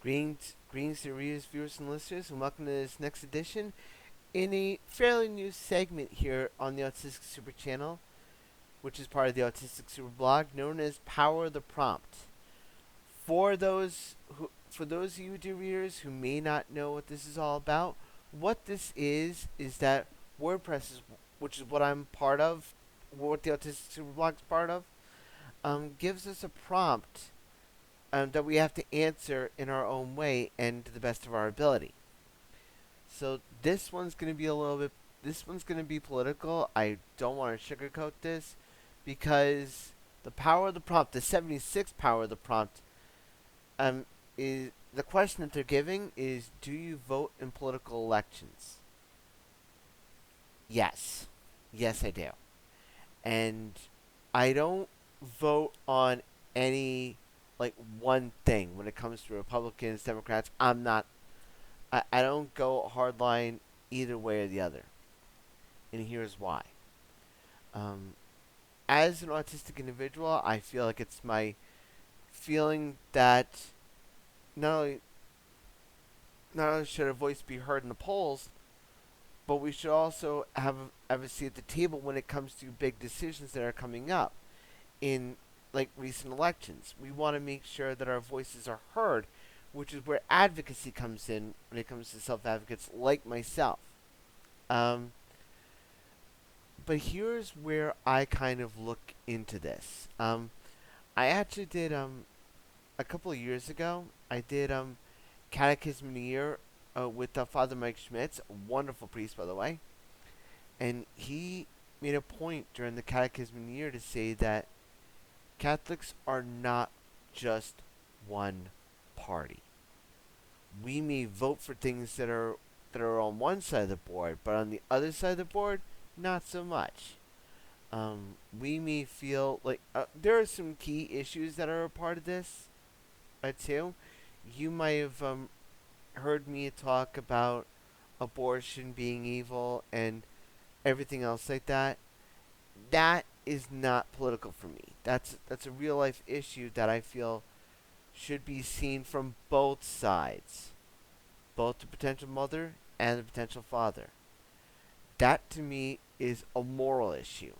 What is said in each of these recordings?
Greetings to readers, viewers, and listeners, and welcome to this next edition in a fairly new segment here on the Autistic SuperChannel, which is part of the Autistic Super blog, known as Power the Prompt. For those of you dear readers who may not know what this is all about, what this is that WordPress is, which is what I'm part of, what the Autistic Super blog is part of, gives us a prompt that we have to answer in our own way and to the best of our ability. So this one's going to be a little bit. This one's going to be political. I don't want to sugarcoat this because the power of the prompt, the 76 power of the prompt, is the question that they're giving is: do you vote in political elections? Yes, yes, I do, and I don't vote on any like one thing when it comes to Republicans, Democrats. I don't go hardline either way or the other, and here's why. Um, as an autistic individual, I feel like it's my feeling that not only not only should our voice be heard in the polls, but we should also have a seat at the table when it comes to big decisions that are coming up in like recent elections. We want to make sure that our voices are heard, which is where advocacy comes in when it comes to self-advocates like myself. Um, but here's where I kind of look into this. I actually did a couple of years ago. I did Catechism in a Year with Father Mike Schmitz, a wonderful priest by the way, and he made a point during the Catechism in a Year to say that Catholics are not just one party. We may vote for things that are on one side of the board, but on the other side of the board, not so much. We may feel like there are some key issues that are a part of this, too. You might have heard me talk about abortion being evil and everything else like that. That is not political for me. That's a real life issue that I feel should be seen from both sides, both the potential mother and the potential father. That to me is a moral issue.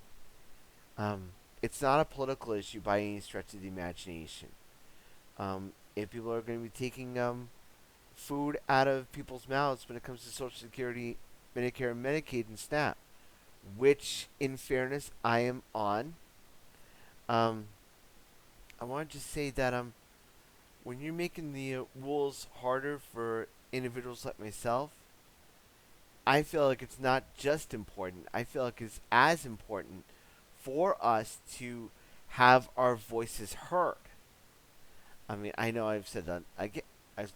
It's not a political issue by any stretch of the imagination. If people are going to be taking food out of people's mouths when it comes to Social Security, Medicare, Medicaid, and SNAP, which, in fairness, I am on, um, I want to just say that when you're making the rules harder for individuals like myself, I feel like it's not just important. I feel like it's as important for us to have our voices heard. I mean, I know I've said that. I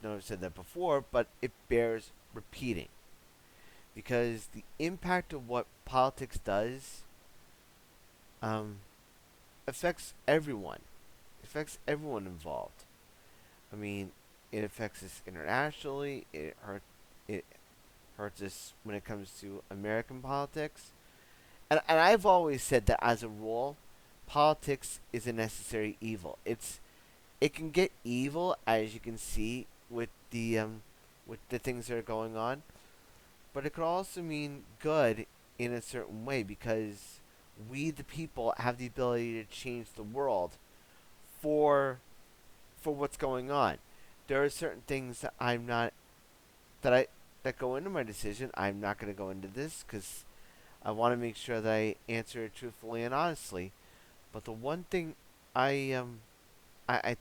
know I've said that before, but it bears repeating because the impact of what politics does um, affects everyone. It affects everyone involved. I mean, it affects us internationally. It hurts us when it comes to American politics. And I've always said that as a rule, politics is a necessary evil. It can get evil as you can see with the things that are going on, but it could also mean good in a certain way because we the people have the ability to change the world for what's going on. There are certain things that I'm not that I that go into my decision. I'm not going to go into this because I want to make sure that I answer it truthfully and honestly. But the one thing I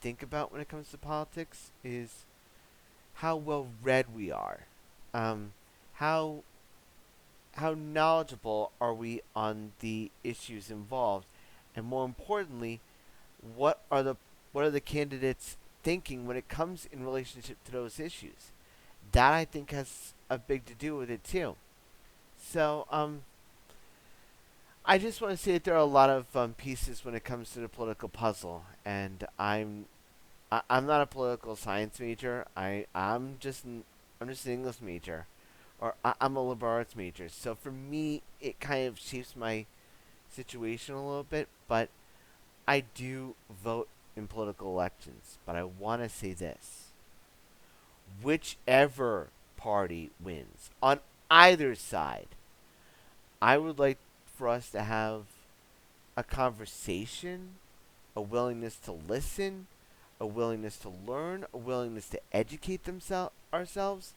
think about when it comes to politics is how well read we are. Um, how how knowledgeable are we on the issues involved, and more importantly, what are the what are the candidates thinking when it comes in relationship to those issues? That I think has a big to do with it too. So I just want to say that there are a lot of pieces when it comes to the political puzzle, and I'm not a political science major. I'm just an English major, or I'm a liberal arts major. So for me, it kind of shapes my situation a little bit. But I do vote in political elections. But I want to say this: whichever party wins on either side, I would like for us to have a conversation, a willingness to listen, a willingness to learn, a willingness to educate ourselves,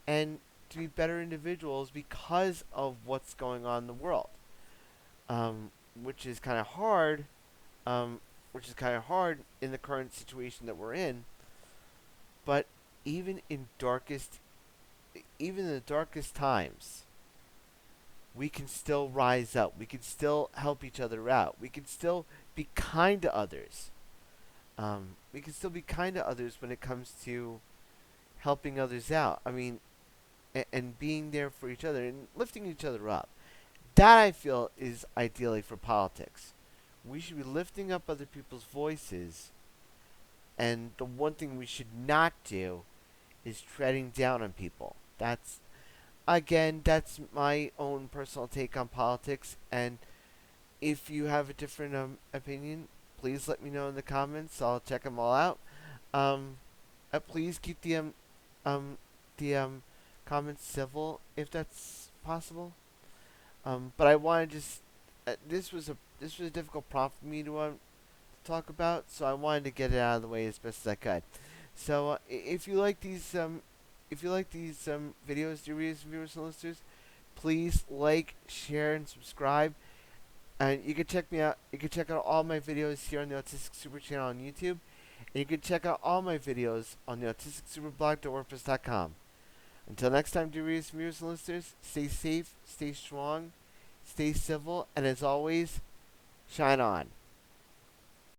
and to be better individuals because of what's going on in the world, um, which is kind of hard. Which is kind of hard in the current situation that we're in. But even in darkest, even in the darkest times, we can still rise up. We can still help each other out. We can still be kind to others. We can still be kind to others when it comes to helping others out. I mean, and being there for each other and lifting each other up. That I feel is ideally for politics. We should be lifting up other people's voices, and the one thing we should not do is treading down on people. That's my own personal take on politics. And if you have a different opinion, please let me know in the comments. I'll check them all out. Um, please keep the comments civil if that's possible. But I want to just this was a difficult prompt for me to talk about, so I wanted to get it out of the way as best as I could. So if you like these videos, dear readers, viewers, and listeners, please like, share, and subscribe. And you can check me out. You can check out all my videos here on the Autistic Super Channel on YouTube, and you can check out all my videos on the AutisticSuperblog.wordpress.com. Until next time, dear readers, viewers, and listeners, stay safe, stay strong, stay civil, and as always, shine on.